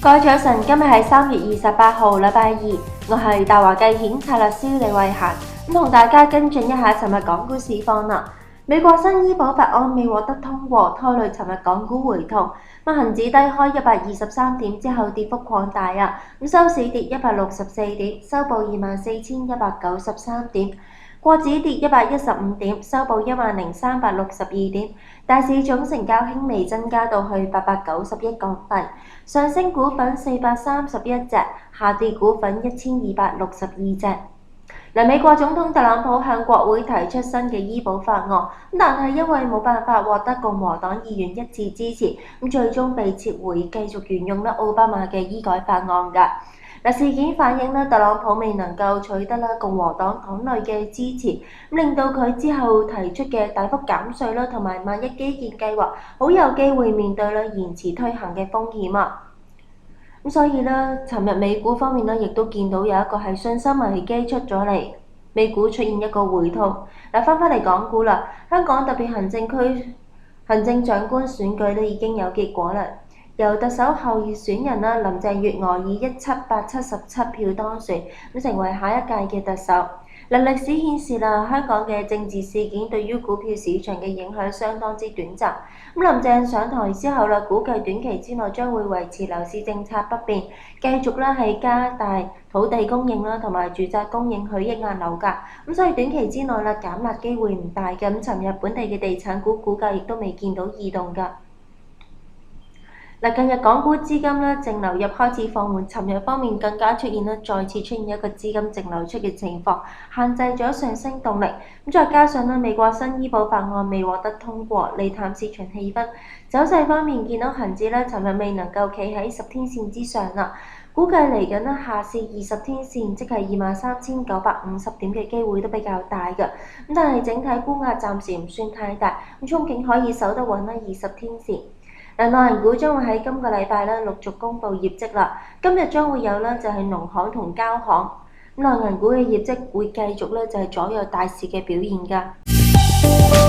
各位早晨，今日係3月28號，禮拜二，我係大華繼險策略師李慧嫻，同大家跟進一下尋日港股市況啦。美國新醫保法案未獲得通過，拖累尋日港股回吐。恒指低開123點之後，跌幅擴大啊，收市跌164點，收報24,193點。國指跌115點，收報10,362點。大市總成交輕微增加到去890億港幣，上升股份431隻，下跌股份1262隻。美國總統特朗普向國會提出新嘅醫保法案，但係因為冇辦法獲得共和黨議員一致支持，最終被撤回，繼續沿用奧巴馬嘅醫改法案㗎。事件反映特朗普未能夠取得共和黨黨內嘅支持，令到佢之後提出嘅大幅減稅同埋萬億基建計劃，好有機會面對延遲推行嘅風險啊！所以尋日美股方面亦都見到有一個係信心危機出咗嚟，美股出現一個回吐。翻返嚟港股啦，香港特別行政區行政長官選舉已經有結果啦，由特首候選人林鄭月娥以1,777票當選，成為下一屆嘅特首。歷史顯示香港嘅政治事件對於股票市場嘅影響相當之短暫。林鄭上台之後估計短期之內將會維持樓市政策不變，繼續係加大土地供應同埋住宅供應去抑壓樓價。所以短期之內減辣機會唔大嘅。尋日本地嘅地產股估計亦都未見到異動㗎。近日港股資金淨流入開始放緩，尋日方面更加出現再次出現一個資金淨流出嘅情況，限制咗上升動力。再加上美國新醫保法案未獲得通過，利淡市場氣氛。走勢方面見到恒指尋日未能夠企喺10天線之上啦，估計嚟緊下試20天線，即係23,950點嘅機會都比較大嘅。但係整體沽壓暫時唔算太大，憧憬可以守得穩20天線。內銀股將會喺今個禮拜陸續公布業績啦。今日將會有就係農行同交行。內銀股嘅業績會繼續就係左右大市嘅表現㗎。